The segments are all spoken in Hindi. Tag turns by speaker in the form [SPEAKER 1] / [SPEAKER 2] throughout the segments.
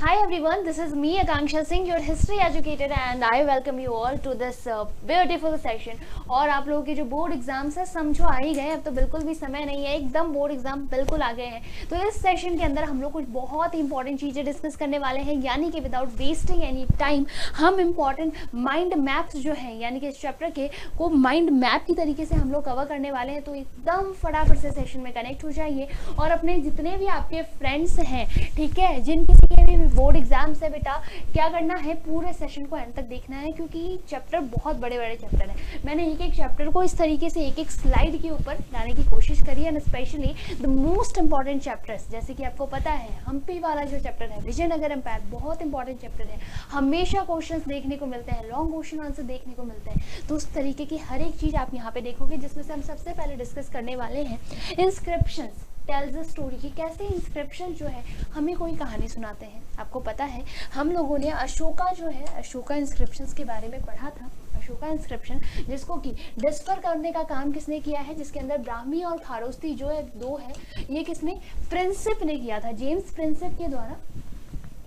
[SPEAKER 1] Hi everyone, this is me Akanksha Singh, your history educator and I welcome you all to this beautiful session। और आप लोगों के जो बोर्ड एग्जाम्स है समझो आ ही गए, अब तो बिल्कुल भी समय नहीं है, एकदम बोर्ड एग्जाम बिल्कुल आ गए हैं। तो इस सेशन के अंदर हम लोग कुछ बहुत इंपॉर्टेंट चीज़ें डिस्कस करने वाले हैं, यानी कि विदाउट वेस्टिंग एनी टाइम हम इंपॉर्टेंट माइंड मैप्स जो है यानी कि इस चैप्टर के को माइंड मैप की तरीके से हम लोग कवर करने वाले हैं। तो एकदम फटाफट से सेशन में कनेक्ट हो जाइए और अपने जितने भी आपके फ्रेंड्स हैं, ठीक है, जिन किसी के भी बोर्ड एग्जाम्स है, बेटा क्या करना है, पूरे सेशन को एंड तक देखना है, क्योंकि चैप्टर बहुत बड़े बड़े चैप्टर हैं। मैंने एक एक चैप्टर को इस तरीके से एक एक स्लाइड के ऊपर लाने की कोशिश करी है, and specially the most important chapters, जैसे कि आपको पता है हम्पी वाला जो चैप्टर है, विजयनगर एम्पायर, बहुत इंपॉर्टेंट चैप्टर है। हमेशा क्वेश्चंस देखने को मिलते हैं, लॉन्ग क्वेश्चन आंसर देखने को मिलते हैं। तो उस तरीके की हर एक चीज़ आप यहाँ पे देखोगे, जिसमें से हम सबसे पहले डिस्कस करने वाले हैं इंस्क्रिप्शंस टेल्स द स्टोरी, कि कैसे इंस्क्रिप्शन जो है हमें कोई कहानी सुनाते हैं। आपको पता है हम लोगों ने अशोका जो है, अशोका इंस्क्रिप्शंस के बारे में पढ़ा था। अशोका इंस्क्रिप्शन जिसको कि डिस्फर करने का काम किसने किया है, जिसके अंदर ब्राह्मी और खारोस्ती जो है दो है, ये किसने, प्रिंसिप ने किया था, जेम्स प्रिंसिप के द्वारा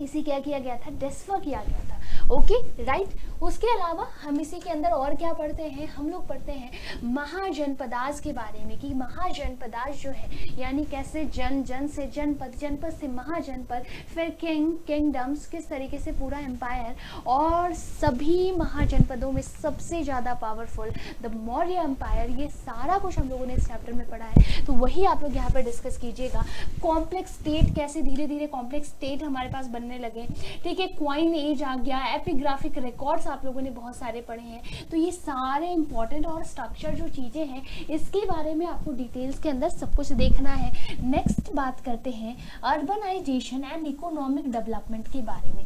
[SPEAKER 1] इसी क्या किया गया था, डिस्फर किया गया था। Okay right. उसके अलावा हम इसी के अंदर और क्या पढ़ते हैं, हम लोग पढ़ते हैं महाजनपदास के बारे में, कि महाजनपदास जो है यानी कैसे जन जन से जनपद, जनपद से महाजनपद, फिर किंगडम्स, किस तरीके से पूरा एम्पायर, और सभी महाजनपदों में सबसे ज़्यादा पावरफुल द मौर्य एम्पायर। ये सारा कुछ हम लोगों ने इस चैप्टर में पढ़ा है, तो वही आप लोग यहाँ पर डिस्कस कीजिएगा। कॉम्प्लेक्स स्टेट, कैसे धीरे धीरे कॉम्प्लेक्स स्टेट हमारे पास बनने लगे, ठीक है, क्वाइन एज आ गया, एपिग्राफिक रिकॉर्ड्स आप लोगों ने बहुत सारे पढ़े हैं। तो ये सारे इंपॉर्टेंट और स्ट्रक्चर जो चीज़ें हैं, इसके बारे में आपको डिटेल्स के अंदर सब कुछ देखना है। नेक्स्ट बात करते हैं अर्बनाइजेशन एंड इकोनॉमिक डेवलपमेंट के बारे में।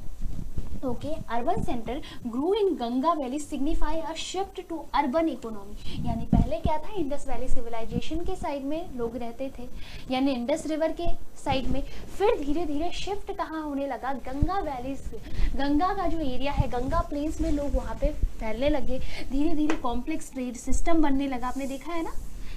[SPEAKER 1] Okay, urban centre grew in Ganga valley signify a shift to urban economy, यानी पहले क्या था, इंडस वैली सिविलाइजेशन के साइड में लोग रहते थे, यानी इंडस रिवर के साइड में, फिर धीरे धीरे शिफ्ट कहाँ होने लगा, गंगा वैली, गंगा का जो एरिया है, गंगा प्लेन्स में लोग वहाँ पे फैलने लगे, धीरे धीरे कॉम्प्लेक्स ट्रेड सिस्टम बनने लगा। आपने देखा है ना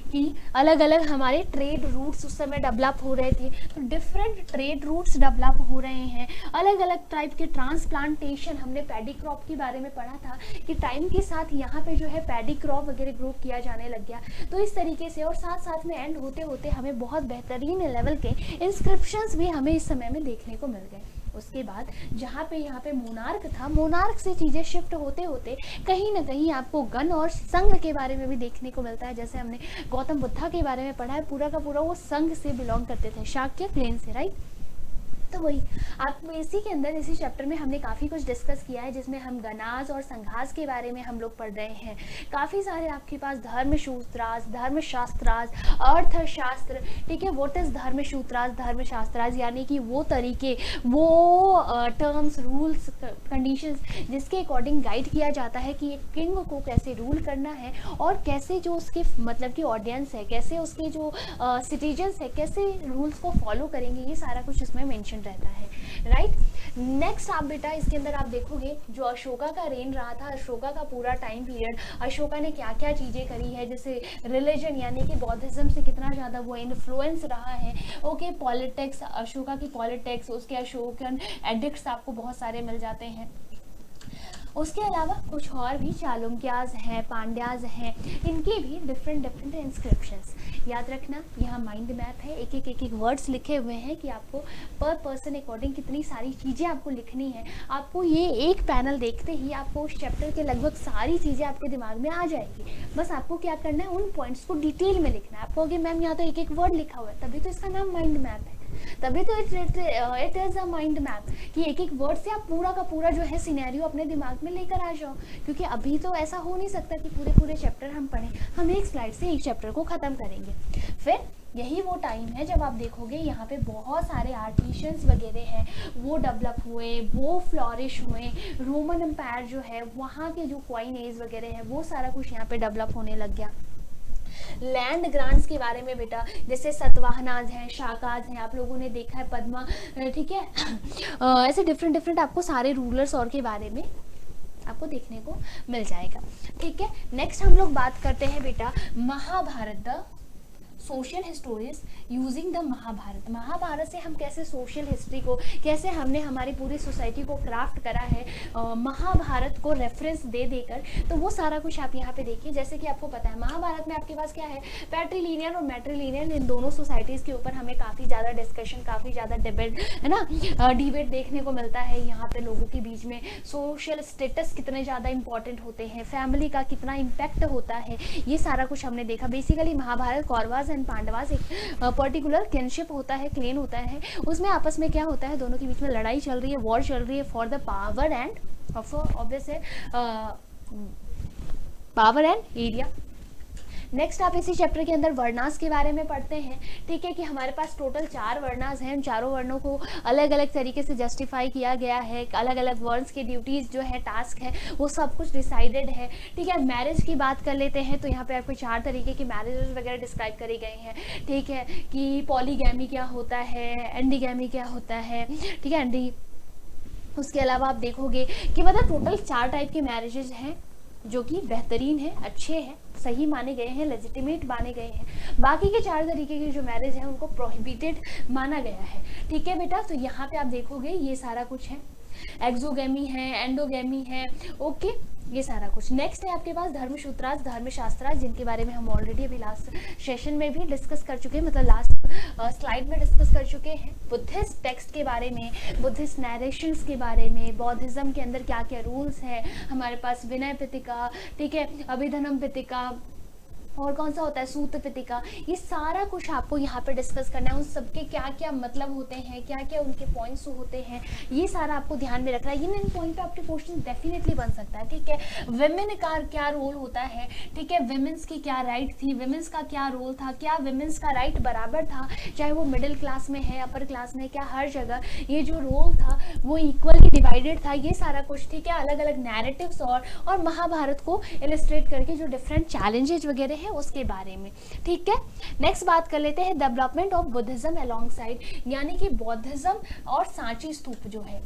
[SPEAKER 1] कि अलग अलग हमारे ट्रेड रूट्स उस समय डेवलप हो रहे थे, तो डिफरेंट ट्रेड रूट्स डेवलप हो रहे हैं, अलग अलग टाइप के ट्रांसप्लांटेशन, हमने पैडी क्रॉप के बारे में पढ़ा था कि टाइम के साथ यहाँ पे जो है पैडी क्रॉप वगैरह ग्रो किया जाने लग गया। तो इस तरीके से, और साथ साथ में एंड होते होते हमें बहुत बेहतरीन लेवल के इंस्क्रिप्शंस भी हमें इस समय में देखने को मिल गए। उसके बाद जहाँ पे यहाँ पे मोनार्क था, मोनार्क से चीज़ें शिफ्ट होते होते कहीं ना कहीं आपको गण और संघ के बारे में भी देखने को मिलता है। जैसे हमने गौतम बुद्धा के बारे में पढ़ा है, पूरा का पूरा वो संघ से बिलोंग करते थे, शाक्य प्लेन से, राइट। तो वही आप इसी के अंदर, इसी चैप्टर में हमने काफ़ी कुछ डिस्कस किया है, जिसमें हम गणाज और संघास के बारे में हम लोग पढ़ रहे हैं। काफ़ी सारे आपके पास धर्मसूत्राज, धर्मशास्त्राज, अर्थशास्त्र, ठीक है, व्हाट इज धर्मसूत्राज, धर्मशास्त्राज, यानी कि वो तरीके, वो टर्म्स, रूल्स, कंडीशंस जिसके अकॉर्डिंग गाइड किया जाता है कि एक किंग को कैसे रूल करना है, और कैसे जो उसके मतलब कि ऑडियंस है, कैसे उसके जो सिटीजन्स है, कैसे रूल्स को फॉलो करेंगे, ये सारा कुछ इसमें मेंशन रहता है, राइट। नेक्स्ट आप बेटा इसके अंदर आप देखोगे जो अशोका का रेन रहा था, अशोका का पूरा टाइम पीरियड, अशोका ने क्या क्या चीज़ें करी है, जैसे रिलीजन यानी कि बौद्धिज्म से कितना ज़्यादा वो इन्फ्लुएंस रहा है। ओके, पॉलिटिक्स, अशोका की पॉलिटिक्स, उसके अशोकन एडिक्ट्स आपको बहुत सारे मिल जाते हैं। उसके अलावा कुछ और भी चालुक्याज हैं, पांड्याज हैं, इनके भी डिफरेंट इंस्क्रिप्शंस। याद रखना, यहाँ माइंड मैप है, एक एक वर्ड्स लिखे हुए हैं कि आपको पर पर्सन अकॉर्डिंग कितनी सारी चीज़ें आपको लिखनी है। आपको ये एक पैनल देखते ही आपको उस चैप्टर के लगभग सारी चीज़ें आपके दिमाग में आ जाएगी। बस आपको क्या करना है, उन पॉइंट्स को डिटेल में लिखना है। आपको मैम यहाँ तो एक एक वर्ड लिखा हुआ है, तभी तो इसका नाम माइंड मैप है, तभी तो it is a mind map, कि एक एक वर्ड से आप पूरा का पूरा जो है सिनेरियो अपने दिमाग में लेकर आ जाओ। क्योंकि अभी तो ऐसा हो नहीं सकता कि पूरे चैप्टर हम पढ़ें, हम एक स्लाइड से एक चैप्टर को ख़त्म करेंगे। फिर यही वो टाइम है जब आप देखोगे यहाँ पे बहुत सारे आर्टिशियंस वगैरह हैं, वो डेवलप हुए, वो फ्लॉरिश हुए। रोमन एम्पायर जो है, वहाँ के जो क्वाइन एज वगैरह है, वो सारा कुछ यहाँ पे डेवलप होने लग गया। लैंड ग्रांट्स के बारे में बेटा, जैसे सतवाहनाज हैं, शाकाज हैं, आप लोगों ने देखा है, पद्मा, ठीक है, ऐसे डिफरेंट आपको सारे रूलर्स और के बारे में आपको देखने को मिल जाएगा। ठीक है, नेक्स्ट हम लोग बात करते हैं बेटा Mahabharata the social histories using the Mahabharata. Mahabharata से हम कैसे सोशल हिस्ट्री को, कैसे हमने हमारी पूरी सोसाइटी को क्राफ्ट करा है महाभारत को रेफरेंस दे देकर, तो वो सारा कुछ आप यहाँ पे देखिए। जैसे कि आपको पता है महाभारत में आपके पास क्या है, पैट्रीलिनियन और मैट्रीलिनियन, इन दोनों सोसाइटीज़ के ऊपर हमें काफ़ी ज़्यादा डिस्कशन, काफ़ी ज़्यादा डिबेट, है ना, डिबेट देखने को मिलता है। यहाँ पे लोगों के बीच में सोशल स्टेटस कितने ज़्यादा इंपॉर्टेंट होते हैं, फैमिली का कितना इम्पैक्ट होता है, ये सारा कुछ हमने देखा। बेसिकली महाभारत कौरवास एंड पांडवास एक पर्टिकुलर किनशिप होता है, क्लेन होता है, उसमें आपस में क्या होता है, दोनों के बीच में लड़ाई चल रही है, वॉर चल रही है for the power and obvious है पावर एंड एरिया। नेक्स्ट आप इसी चैप्टर के अंदर वर्णास के बारे में पढ़ते हैं, ठीक है, कि हमारे पास टोटल 4 वर्णास हैं, उन चारों वर्णों को अलग अलग तरीके से जस्टिफाई किया गया है, अलग अलग वर्ड्स की ड्यूटीज़ जो है, टास्क है, वो सब कुछ डिसाइडेड है, ठीक है। मैरिज की बात कर लेते हैं तो यहाँ पे आपको 4 तरीके की मैरिजेस वगैरह डिस्क्राइब करी गई हैं, ठीक है, कि पॉलीगैमी क्या होता है, एंडीगैमी क्या होता है, ठीक है, एंडी। उसके अलावा आप देखोगे कि मतलब टोटल 4 टाइप के मैरिजेज हैं जो कि बेहतरीन है, अच्छे हैं, सही माने गए हैं, लेजिटिमेट माने गए हैं। बाकी के 4 तरीके की जो मैरिज है उनको प्रोहिबिटेड माना गया है, ठीक है बेटा। तो यहाँ पे आप देखोगे ये सारा कुछ है, एक्सोगैमी है, एंडोगैमी है, ओके, ये सारा कुछ। नेक्स्ट है आपके पास धर्मसूत्रास, धर्मशास्त्रास, जिनके बारे में हम ऑलरेडी अभी लास्ट सेशन में भी डिस्कस कर चुके हैं, मतलब लास्ट स्लाइड में डिस्कस कर चुके हैं। बुद्धिस्ट टेक्स्ट के बारे में, बुद्धिस्ट नरेशंस के बारे में, बौद्धिज्म के अंदर क्या क्या रूल्स है, हमारे पास विनय पिटिका, ठीक है, अभिधनम पिटिका, और कौन सा होता है सूत्र पिटिका, ये सारा कुछ आपको यहाँ पे डिस्कस करना है। उन सबके क्या क्या मतलब होते हैं, क्या क्या उनके पॉइंट्स होते हैं, ये सारा आपको ध्यान में रखना है। इन पॉइंट पे आपके क्वेश्चन डेफिनेटली बन सकता है, ठीक है। विमेन का क्या रोल होता है, ठीक है, विमेंस की क्या राइट थी, विमेंस का क्या रोल था, क्या विमेंस का राइट बराबर था, चाहे वो मिडिल क्लास में है, अपर क्लास में, क्या हर जगह ये जो रोल था वो इक्वली डिवाइडेड था, ये सारा कुछ, ठीक है। अलग अलग नैरेटिव्स और महाभारत को इलस्ट्रेट करके जो डिफरेंट चैलेंजेस वगैरह है उसके बारे में, ठीक है। नेक्स्ट बात कर लेते हैं development of Buddhism along side, यानी कि बौद्धिज्म और सांची स्तूप जो है,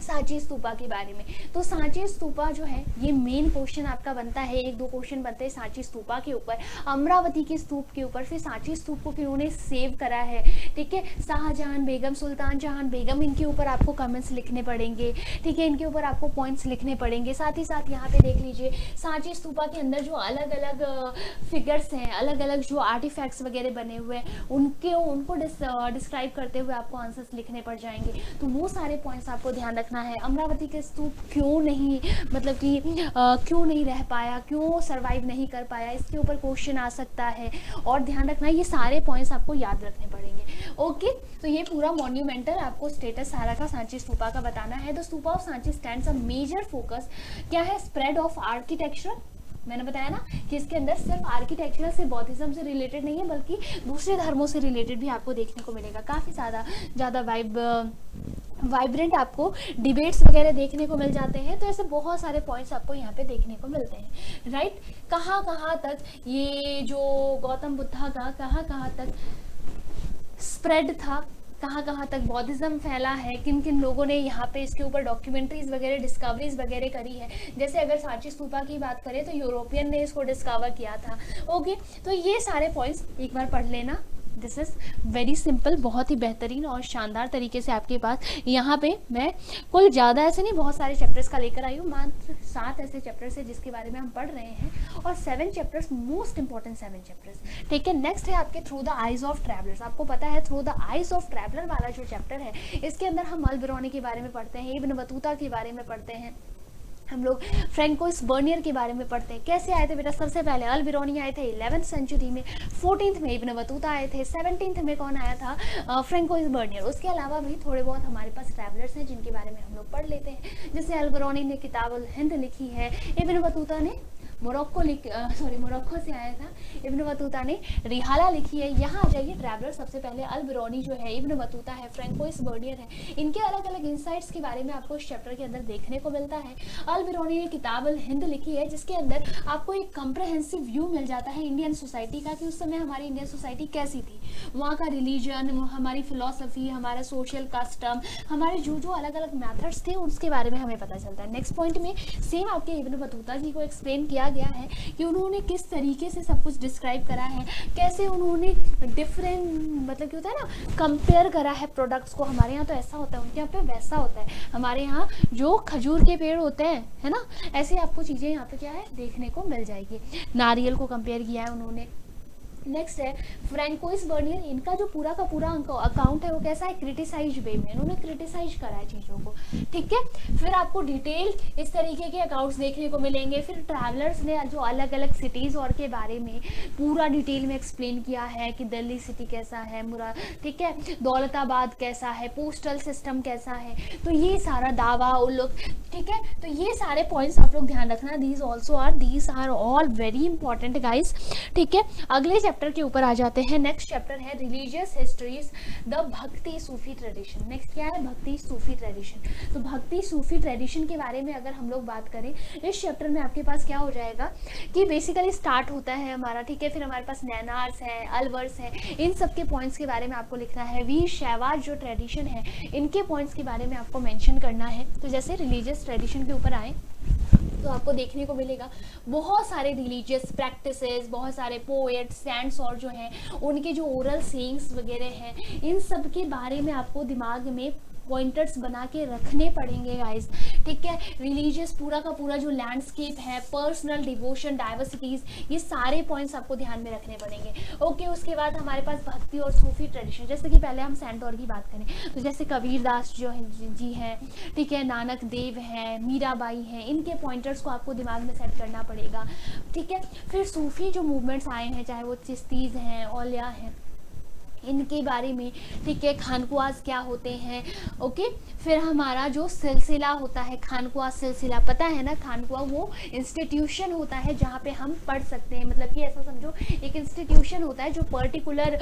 [SPEAKER 1] सांची स्तूपा के बारे में। तो सांची स्तूपा जो है ये मेन क्वेश्चन आपका बनता है, 1-2 क्वेश्चन बनते हैं सांची स्तूपा के ऊपर, अमरावती के स्तूप के ऊपर, फिर सांची स्तूप को किन्होंने सेव करा है, ठीक है, शाहजहां बेगम, सुल्तान जहां बेगम, इनके ऊपर आपको कमेंट्स लिखने पड़ेंगे, ठीक है, इनके ऊपर आपको पॉइंट्स लिखने पड़ेंगे। साथ ही साथ यहाँ पे देख लीजिए सांची स्तूपा के अंदर जो अलग अलग फिगर्स हैं, अलग अलग जो आर्टिफैक्ट्स वगैरह बने हुए हैं, उनको डिस्क्राइब करते हुए आपको आंसर्स लिखने पड़ जाएंगे। तो वो सारे पॉइंट्स आपको ध्यान रखना है। अमरावती के स्तूप क्यों नहीं, मतलब कि क्यों नहीं रह पाया, क्यों सरवाइव नहीं कर पाया, इसके ऊपर क्वेश्चन आ सकता है। और ध्यान रखना ये सारे पॉइंट्स आपको याद रखने पड़ेंगे, ओके। तो ये पूरा मॉन्यूमेंटल आपको स्टेटस सारा का सांची स्तूपा का बताना है। The stupa of Sanchi stands a major focus क्या है, स्प्रेड ऑफ आर्किटेक्चर। मैंने बताया ना कि इसके अंदर सिर्फ आर्किटेक्चर से, बौद्धिज्म से रिलेटेड नहीं है, बल्कि दूसरे धर्मों से रिलेटेड भी आपको देखने को मिलेगा। काफ़ी ज़्यादा वाइब्रेंट आपको डिबेट्स वगैरह देखने को मिल जाते हैं। तो ऐसे बहुत सारे पॉइंट्स आपको यहाँ पे देखने को मिलते हैं, राइट। कहाँ कहाँ तक ये जो गौतम बुद्धा का कहाँ तक स्प्रेड था, कहाँ तक बौद्धिज्म फैला है, किन किन लोगों ने यहाँ पे इसके ऊपर डॉक्यूमेंट्रीज वगैरह, डिस्कवरीज वगैरह करी है। जैसे अगर सांची स्तूपा की बात करें तो यूरोपियन ने इसको डिस्कवर किया था, ओके। तो ये सारे पॉइंट्स एक बार पढ़ लेना। दिस इज़ वेरी सिंपल, बहुत ही बेहतरीन और शानदार तरीके से आपके पास यहाँ पे मैं कुल ज़्यादा ऐसे नहीं, बहुत सारे चैप्टर्स का लेकर आई हूँ। मात्र 7 ऐसे चैप्टर्स है जिसके बारे में हम पढ़ रहे हैं, और 7 चैप्टर्स, मोस्ट इंपॉर्टेंट 7 चैप्टर्स, ठीक है। नेक्स्ट है आपके through the eyes of travellers. आपको पता है through the eyes of traveller वाला जो चैप्टर है, इसके अंदर हम अल बिरूनी के बारे में पढ़ते हैं, इब्न बतूता के बारे में पढ़ते हैं, हम लोग फ्रैंकोइस बर्नियर के बारे में पढ़ते हैं। कैसे आए थे बेटा, सबसे पहले अल बिरूनी आए थे 11th सेंचुरी में, 14th में इब्न बतूता आए थे, 17th में कौन आया था, फ्रैंकोइस बर्नियर। उसके अलावा भी थोड़े बहुत हमारे पास ट्रैवलर्स हैं जिनके बारे में हम लोग पढ़ लेते हैं। जैसे अल बिरूनी ने किताब अल हिंद लिखी है, इब्न बतूता ने मोरक्को से आया था, इब्न बतूता ने रिहाला लिखी है। यहाँ आ जाइए, ट्रैवलर सबसे पहले अल बिरूनी जो है, इब्न बतूता है, फ्रैंकोइस बर्नियर है, इनके अलग अलग इंसाइट्स के बारे में आपको इस चैप्टर के अंदर देखने को मिलता है। अल बिरूनी ने किताब अल हिंद लिखी है, जिसके अंदर आपको एक कंप्रहेंसिव व्यू मिल जाता है इंडियन सोसाइटी का, कि उस समय हमारी इंडियन सोसाइटी कैसी थी, वहाँ का रिलीजन, हमारी फिलोसफी, हमारा सोशल कस्टम, हमारे जो अलग अलग मैथड्स थे उसके बारे में हमें पता चलता है। नेक्स्ट पॉइंट में सेम आपके इब्न बतूता जी को एक्सप्लेन किया गया है कि उन्होंने किस तरीके से सब कुछ डिस्क्राइब करा है, कैसे उन्होंने डिफरेंट मतलब क्या होता है ना, कंपेयर करा है प्रोडक्ट्स को। हमारे यहाँ तो ऐसा होता है, उनके यहाँ पे वैसा होता है। हमारे यहाँ जो खजूर के पेड़ होते हैं, है ना, ऐसे आपको चीज़ें यहाँ पे क्या है देखने को मिल जाएगी। नारियल को कंपेयर किया है उन्होंने। नेक्स्ट है फ्रैंकोइस बर्नियर, इनका जो पूरा का पूरा अकाउंट है वो कैसा है, क्रिटिसाइज वे में, इन्होंने क्रिटिसाइज करा है चीज़ों को, ठीक है। फिर आपको डिटेल इस तरीके के अकाउंट्स देखने को मिलेंगे। फिर ट्रैवलर्स ने जो अलग अलग सिटीज़ और के बारे में पूरा डिटेल में एक्सप्लेन किया है कि दिल्ली सिटी कैसा है, मुरा, ठीक है, दौलताबाद कैसा है, पोस्टल सिस्टम कैसा है, तो ये सारा दावा उन लोग, ठीक है। तो ये सारे पॉइंट्स आप लोग ध्यान रखना, these are all very important guys, ठीक है। अगले चैप्टर के ऊपर आ जाते हैं। नेक्स्ट चैप्टर है religious histories the Bhakti Sufi tradition. Next क्या है, भक्ति सूफी ट्रेडिशन। तो भक्ति सूफी ट्रेडिशन के बारे में अगर हम लोग बात करें इस चैप्टर में, आपके पास क्या हो जाएगा कि बेसिकली स्टार्ट होता है हमारा, ठीक है। फिर हमारे पास नैनार्स है, अलवर्स है, इन सब के पॉइंट्स के बारे में आपको लिखना है। वीर शैवाज जो ट्रेडिशन है इनके पॉइंट्स के बारे में आपको मेंशन करना है। तो जैसे रिलीजियस ट्रेडिशन के ऊपर आए तो आपको देखने को मिलेगा बहुत सारे रिलीजियस प्रैक्टिसेस, बहुत सारे पोएट्स, सैंट्स और जो हैं उनके जो ओरल सेइंग्स वगैरह हैं, इन सब के बारे में आपको दिमाग में पॉइंटर्स बना के रखने पड़ेंगे गाइस, ठीक है। रिलीजियस पूरा का पूरा जो लैंडस्केप है, पर्सनल डिवोशन, डाइवर्सिटीज, ये सारे पॉइंट्स आपको ध्यान में रखने पड़ेंगे। ओके, उसके बाद हमारे पास भक्ति और सूफी ट्रेडिशन, जैसे कि पहले हम सेंटोर की बात करें तो जैसे कबीरदास जो है जी हैं, ठीक है, नानक देव हैं, मीराबाई हैं, इनके पॉइंटर्स को आपको दिमाग में सेट करना पड़ेगा, ठीक है। फिर सूफी जो मूवमेंट्स आए हैं, चाहे वो चिश्तीज हैं, औलिया हैं, इनके बारे में, ठीक है, खानकुआज क्या होते हैं, ओके। फिर हमारा जो सिलसिला होता है खानकुआज सिलसिला, पता है ना, खानकुआ वो इंस्टीट्यूशन होता है जहाँ पे हम पढ़ सकते हैं, मतलब कि ऐसा समझो एक इंस्टीट्यूशन होता है जो पर्टिकुलर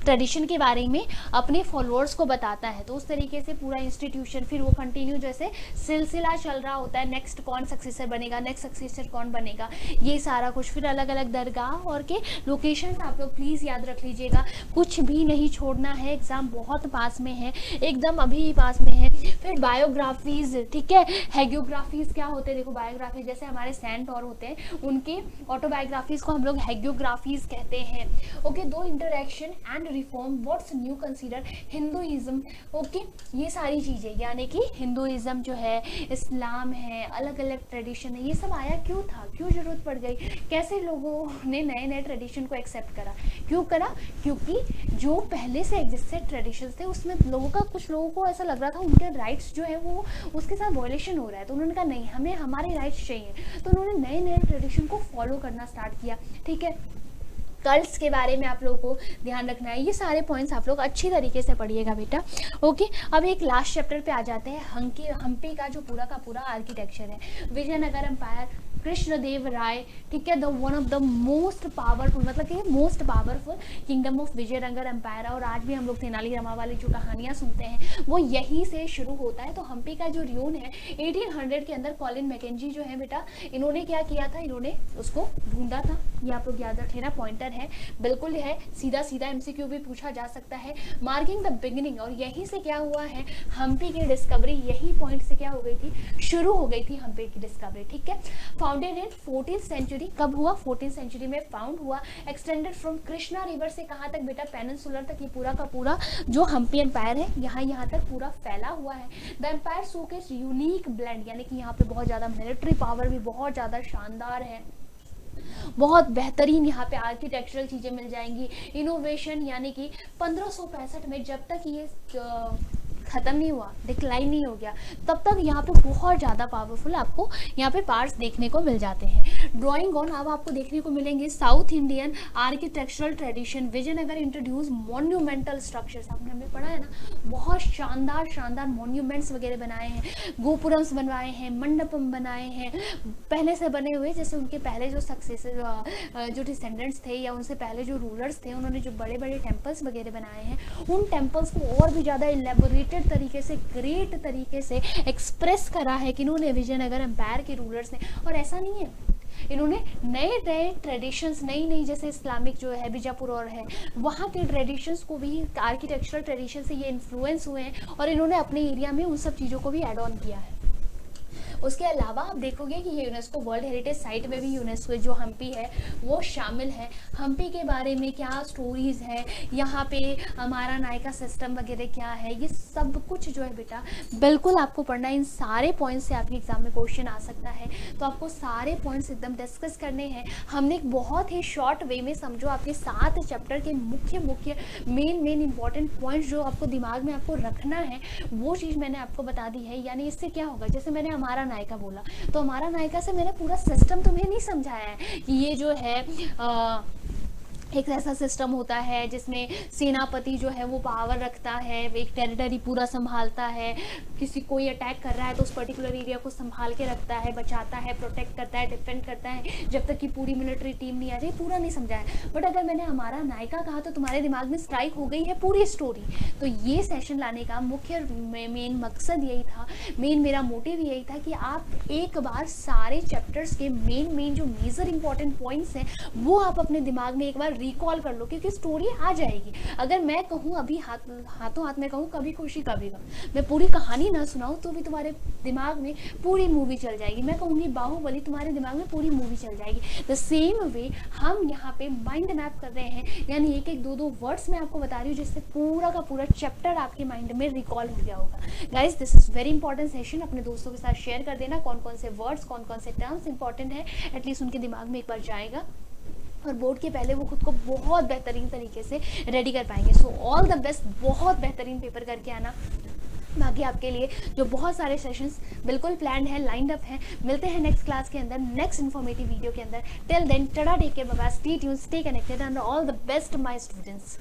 [SPEAKER 1] ट्रेडिशन के बारे में अपने फॉलोअर्स को बताता है। तो उस तरीके से पूरा इंस्टीट्यूशन, फिर वो कंटिन्यू जैसे सिलसिला चल रहा होता है, नेक्स्ट कौन सक्सेसर बनेगा, नेक्स्ट सक्सेसर कौन बनेगा, ये सारा कुछ। फिर अलग अलग दरगाह और के लोकेशंस आप लोग प्लीज़ याद रख लीजिएगा, कुछ भी नहीं छोड़ना है, एग्ज़ाम बहुत पास में है, एकदम अभी पास में है। फिर बायोग्राफीज़, ठीक है, हैगियोग्राफीज़ क्या होते हैं, देखो बायोग्राफीज जैसे हमारे सेंट और होते हैं उनके ऑटोबायोग्राफीज़ को हम लोग हैगियोग्राफीज़ कहते हैं, ओके। दो interaction and reform, what's new consider Hinduism, okay. ये सारी चीज़ें यानी कि हिंदुइज्म जो है, इस्लाम है, अलग अलग ट्रेडिशन है, ये सब आया क्यों था, क्यों ज़रूरत पड़ गई, कैसे लोगों ने नए नए ट्रेडिशन को एक्सेप्ट करा, क्यों करा, क्योंकि जो पहले से एग्जिस्टेड ट्रेडिशंस थे उसमें लोगों का, कुछ लोगों को ऐसा लग रहा था उनके राइट्स जो है वो उसके साथ वायलेशन हो रहा है, तो उन्होंने कहा नहीं, हमें हमारे राइट्स चाहिए, तो उन्होंने नए नए ट्रेडिशन को फॉलो करना स्टार्ट किया, ठीक है। कल्ट्स के बारे में आप लोगों को ध्यान रखना है, ये सारे पॉइंट्स आप लोग अच्छी तरीके से पढ़िएगा बेटा, ओके। अब एक लास्ट चैप्टर पे आ जाते हैं, हम्पी का जो पूरा का पूरा आर्किटेक्चर है, विजयनगर एम्पायर, कृष्णदेव राय, ठीक है, the one of the most powerful, मतलब कि most powerful kingdom of Vijayanagara empire. और आज भी हम लोग तेनाली रामा वाली जो कहानियाँ सुनते हैं वो यहीं से शुरू होता है। तो हम्पी का जो रियून है 1800 के अंदर कॉलिन मैकेंजी जो है बेटा, इन्होंने क्या किया था, इन्होंने उसको ढूंढा था, ये आप लोग याद रख लेना, पॉइंटर है, बिल्कुल है, सीधा सीधा एमसीक्यू भी पूछा जा सकता है। मार्किंग द बिगिनिंग, और यहीं से क्या हुआ है, हम्पी की डिस्कवरी, यही पॉइंट से क्या हो गई थी, शुरू हो गई थी हम्पी की डिस्कवरी, ठीक है। फाउंडेड इन 14th सेंचुरी, कब हुआ, 14th सेंचुरी में फाउंड हुआ। एक्सटेंडेड फ्रॉम कृष्णा रिवर से कहाँ तक बेटा, पेनिनसुलर तक, ये पूरा का पूरा जो हम्पी एम्पायर है यहाँ तक पूरा फैला हुआ है। The empire showcase unique blend, यानी कि यहाँ पे बहुत ज़्यादा मिलिट्री पावर भी बहुत ज़्यादा शानदार है, बहुत बेहतरीन यहाँ पे आर्किटेक्चरल चीज़ें मिल जाएंगी। इनोवेशन, यानी कि 1565 में जब तक ये ख़त्म नहीं हुआ, डिक्लाइन नहीं हो गया, तब तक यहाँ पे बहुत ज़्यादा पावरफुल आपको यहाँ पे पार्ट्स देखने को मिल जाते हैं। ड्राइंग ऑन, अब आपको देखने को मिलेंगे South Indian architectural tradition, Vijayanagara introduce monumental structures, आपने हमें पढ़ा है ना, बहुत शानदार शानदार मॉन्यूमेंट्स वगैरह बनाए हैं, गोपुरम्स बनवाए हैं, मंडपम बनाए हैं, पहले से बने हुए, जैसे उनके पहले जो सक्सेसर जो डिसेंडेंट्स थे या उनसे पहले जो रूलर्स थे, उन्होंने जो बड़े बड़े टेम्पल्स वगैरह बनाए हैं, उन टेम्पल्स को और भी ज़्यादा इलेबोरेटेड तरीके से, ग्रेट तरीके से एक्सप्रेस करा है कि इन्होंने विजयनगर एम्पायर के रूलर्स ने। और ऐसा नहीं है, इन्होंने नए नए ट्रेडिशंस, नई नई जैसे इस्लामिक जो है बीजापुर और है वहाँ के ट्रेडिशंस को भी, आर्किटेक्चरल ट्रेडिशन से ये इन्फ्लुएंस हुए हैं और इन्होंने अपने एरिया में उन सब चीज़ों को भी ऐड ऑन किया है। उसके अलावा आप देखोगे कि ये यूनेस्को वर्ल्ड हेरिटेज साइट में भी यूनेस्को जो हम्पी है वो शामिल है। हम्पी के बारे में क्या स्टोरीज़ है, यहाँ पे हमारा नायका सिस्टम वगैरह क्या है, ये सब कुछ जो है बेटा बिल्कुल आपको पढ़ना है। इन सारे पॉइंट्स से आपके एग्जाम में क्वेश्चन आ सकता है, तो आपको सारे पॉइंट्स एकदम डिस्कस करने हैं। हमने एक बहुत ही शॉर्ट वे में समझो आपके 7 चैप्टर के मुख्य मेन इंपॉर्टेंट पॉइंट्स जो आपको दिमाग में आपको रखना है वो चीज़ मैंने आपको बता दी है। यानी इससे क्या होगा, जैसे मैंने हमारा नायका बोला, तो हमारा नायका से मैंने पूरा सिस्टम तुम्हें नहीं समझाया है कि ये जो है एक ऐसा सिस्टम होता है जिसमें सेनापति जो है वो पावर रखता है, एक टेरिटरी पूरा संभालता है, किसी कोई अटैक कर रहा है तो उस पर्टिकुलर एरिया को संभाल के रखता है, बचाता है, प्रोटेक्ट करता है, डिफेंड करता है जब तक कि पूरी मिलिट्री टीम नहीं आ जाए। पूरा नहीं समझाया, बट अगर मैंने हमारा नायका कहा तो तुम्हारे दिमाग में स्ट्राइक हो गई है पूरी स्टोरी। तो ये सेशन लाने का मुख्य मेन मकसद यही था, मेरा मोटिव यही था कि आप एक बार सारे चैप्टर्स के मेन जो मेजर इंपॉर्टेंट पॉइंट्स हैं वो आप अपने दिमाग में एक बार रिकॉल कर लो, क्योंकि स्टोरी आ जाएगी। अगर मैं कहूँ अभी हाथों हाथ में कहूँ कभी खुशी कभी गम, मैं पूरी कहानी ना सुनाऊँ तो भी तुम्हारे दिमाग में पूरी मूवी चल जाएगी। मैं कहूँगी बाहुबली, तुम्हारे दिमाग में पूरी मूवी चल जाएगी। द सेम वे हम यहाँ पे माइंड मैप कर रहे हैं, यानी एक दो वर्ड्स मैं आपको बता रही हूँ जिससे पूरा का पूरा चैप्टर आपके माइंड में रिकॉल हो गया होगा। Guys this is very important session, अपने दोस्तों के साथ शेयर कर देना कौन कौन से वर्ड्स, कौन कौन से टर्म्स इंपॉर्टेंट है, एटलीस्ट उनके दिमाग में एक बार जाएगा और बोर्ड के पहले वो खुद को बहुत बेहतरीन तरीके से रेडी कर पाएंगे। सो ऑल द बेस्ट, बहुत बेहतरीन पेपर करके आना। बाकी आपके लिए जो बहुत सारे सेशंस बिल्कुल प्लान्ड है, लाइंड अप है। मिलते हैं नेक्स्ट क्लास के अंदर, नेक्स्ट इन्फॉर्मेटिव वीडियो के अंदर। Till then tata, take care, bye bye, stay tuned, stay connected and all the best my students.